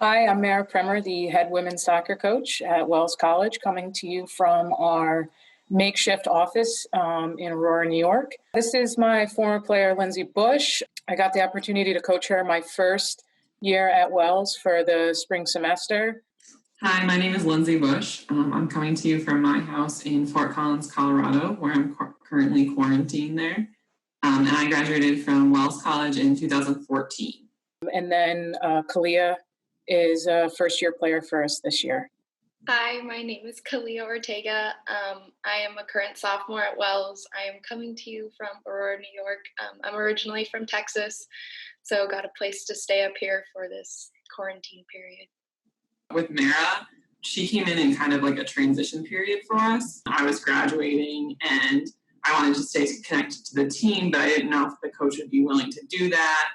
Hi, I'm Mara Primmer, the head women's soccer coach at Wells College, coming to you from our makeshift office in Aurora, New York. This is my former player, Lindsey Bush. I got the opportunity to coach her my first year at Wells for the spring semester. Hi, my name is Lindsey Bush. I'm coming to you from my house in Fort Collins, Colorado, where I'm currently quarantined there. And I graduated from Wells College in 2014. And then Callia is a first-year player for us this year. Hi, my name is Callia Ortega. I am a current sophomore at Wells. I am coming to you from Aurora, New York. I'm originally from Texas, so got a place to stay up here for this quarantine period. With Mara, she came in kind of like a transition period for us. I was graduating and I wanted to stay connected to the team, but I didn't know if the coach would be willing to do that.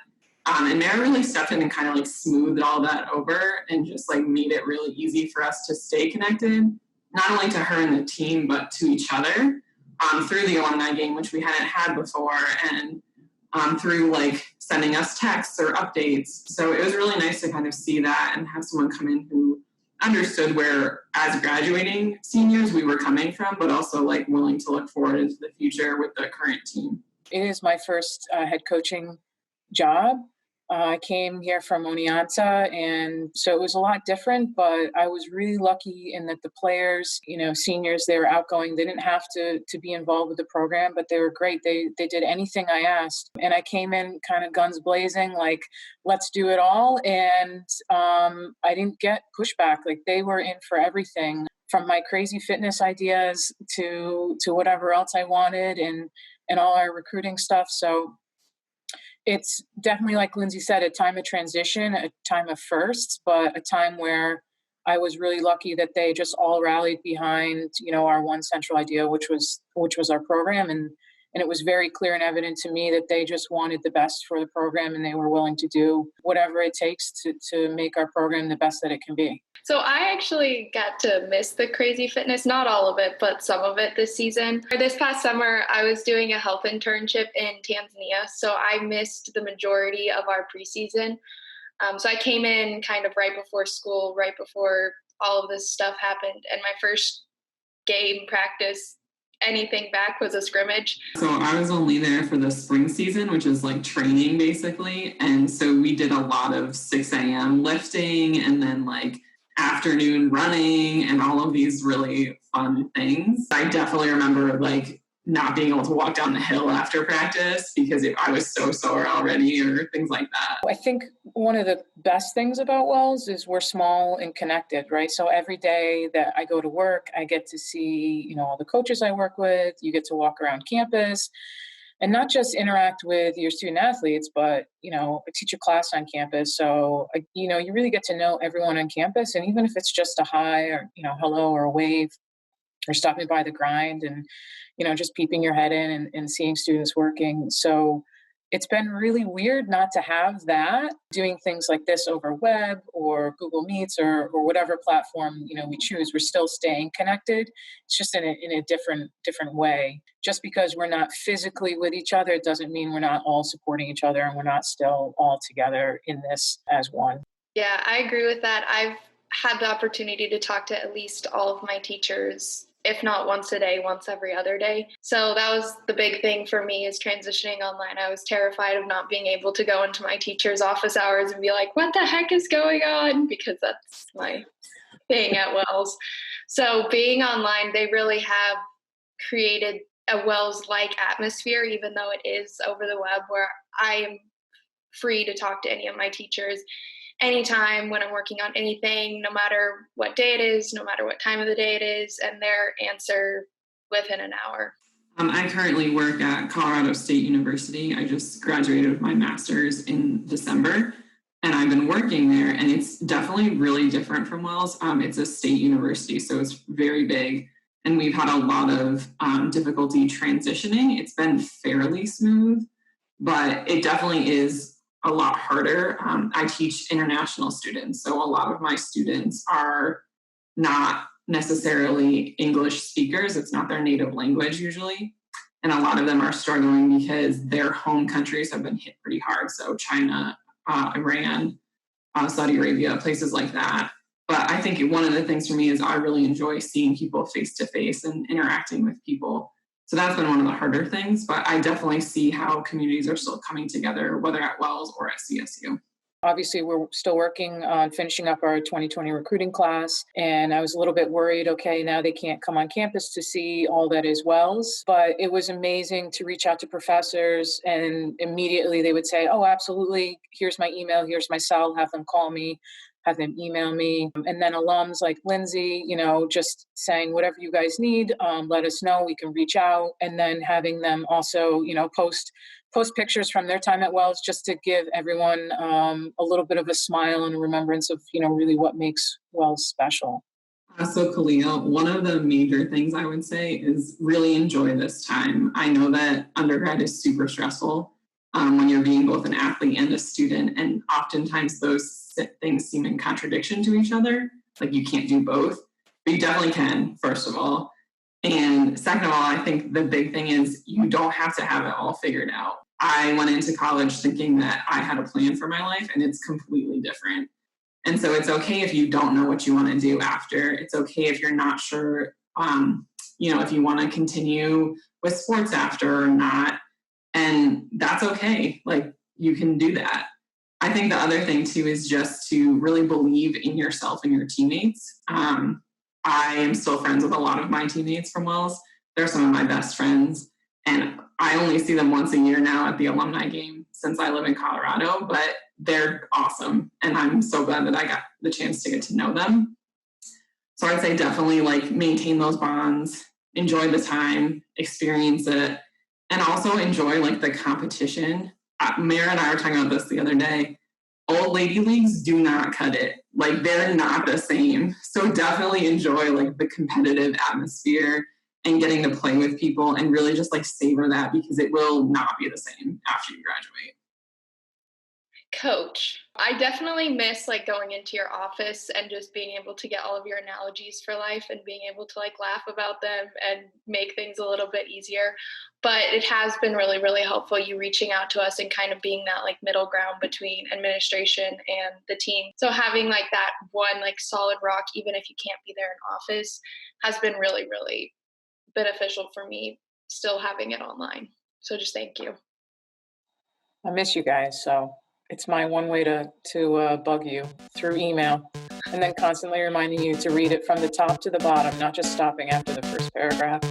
And Mara really stepped in and kind of like smoothed all that over and just like made it really easy for us to stay connected, not only to her and the team, but to each other through the alumni game, which we hadn't had before, and through like sending us texts or updates. So it was really nice to kind of see that and have someone come in who understood where, as graduating seniors, we were coming from, but also like willing to look forward into the future with the current team. It is my first head coaching job. I came here from Oneonta, and so it was a lot different, but I was really lucky in that the players, seniors, they were outgoing. They didn't have to be involved with the program, but they were great. They did anything I asked. And I came in kind of guns blazing, like, let's do it all. And I didn't get pushback. Like, they were in for everything, from my crazy fitness ideas to whatever else I wanted, and all our recruiting stuff. So it's definitely, like Lindsey said, a time of transition, a time of firsts, but a time where I was really lucky that they just all rallied behind, our one central idea, which was our program. And it was very clear and evident to me that they just wanted the best for the program, and they were willing to do whatever it takes to make our program the best that it can be. So I actually got to miss the crazy fitness, not all of it, but some of it this season. This past summer, I was doing a health internship in Tanzania, so I missed the majority of our preseason. So I came in kind of right before school, right before all of this stuff happened, and my first game practice, anything back, was a scrimmage. So I was only there for the spring season, which is like training basically. And so we did a lot of 6 a.m. lifting and then like afternoon running and all of these really fun things. I definitely remember like not being able to walk down the hill after practice because I was so sore already, or things like that. I think one of the best things about Wells is we're small and connected, right? So every day that I go to work, I get to see, all the coaches I work with. You get to walk around campus and not just interact with your student athletes, but, I teach a class on campus. So, you really get to know everyone on campus. And even if it's just a hi or, hello or a wave, or stopping by the grind and, just peeping your head in and seeing students working. So it's been really weird not to have that. Doing things like this over web or Google Meets or whatever platform, we choose, we're still staying connected. It's just in a different way. Just because we're not physically with each other, it doesn't mean we're not all supporting each other and we're not still all together in this as one. Yeah, I agree with that. I've had the opportunity to talk to at least all of my teachers, if not once a day, once every other day. So that was the big thing for me, is transitioning online. I was terrified of not being able to go into my teacher's office hours and be like, what the heck is going on? Because that's my thing at Wells. So being online, they really have created a Wells-like atmosphere, even though it is over the web, where I am free to talk to any of my teachers anytime when I'm working on anything, no matter what day it is, no matter what time of the day it is, and their answer within an hour. I currently work at Colorado State University. I just graduated with my master's in December, and I've been working there, and it's definitely really different from Wells. It's a state university, so it's very big, and we've had a lot of difficulty transitioning. It's been fairly smooth, but it definitely is a lot harder. I teach international students, so a lot of my students are not necessarily English speakers. It's not their native language usually. And a lot of them are struggling because their home countries have been hit pretty hard. So China, Iran, Saudi Arabia, places like that. But I think one of the things for me is I really enjoy seeing people face to face and interacting with people. So that's been one of the harder things, but I definitely see how communities are still coming together, whether at Wells or at CSU. Obviously, we're still working on finishing up our 2020 recruiting class. And I was a little bit worried, okay, now they can't come on campus to see all that is Wells. But it was amazing to reach out to professors and immediately they would say, oh, absolutely. Here's my email. Here's my cell. Have them call me. Have them email me. And then alums like Lindsey, just saying whatever you guys need, let us know. We can reach out. And then having them also, post pictures from their time at Wells just to give everyone a little bit of a smile and a remembrance of, really what makes Wells special. So Callia, one of the major things I would say is really enjoy this time. I know that undergrad is super stressful when you're being both an athlete and a student, and oftentimes those things seem in contradiction to each other. Like you can't do both, but you definitely can, first of all. And second of all, I think the big thing is you don't have to have it all figured out. I went into college thinking that I had a plan for my life, and it's completely different. And so it's okay if you don't know what you want to do after. It's okay if you're not sure, if you want to continue with sports after or not. And that's okay. Like you can do that. I think the other thing too is just to really believe in yourself and your teammates. I am still friends with a lot of my teammates from Wells. They're some of my best friends. And I only see them once a year now at the alumni game since I live in Colorado, but they're awesome. And I'm so glad that I got the chance to get to know them. So I'd say definitely maintain those bonds, enjoy the time, experience it, and also enjoy the competition. Mara and I were talking about this the other day. Old lady leagues do not cut it. They're not the same. So definitely enjoy the competitive atmosphere and getting to play with people and really just savor that because it will not be the same after you graduate. Coach, I definitely miss going into your office and just being able to get all of your analogies for life and being able to laugh about them and make things a little bit easier. But it has been really, really helpful you reaching out to us and kind of being that middle ground between administration and the team. So having that one solid rock, even if you can't be there in office, has been really, really beneficial for me still having it online. So just thank you. I miss you guys, so it's my one way to bug you through email and then constantly reminding you to read it from the top to the bottom, not just stopping after the first paragraph.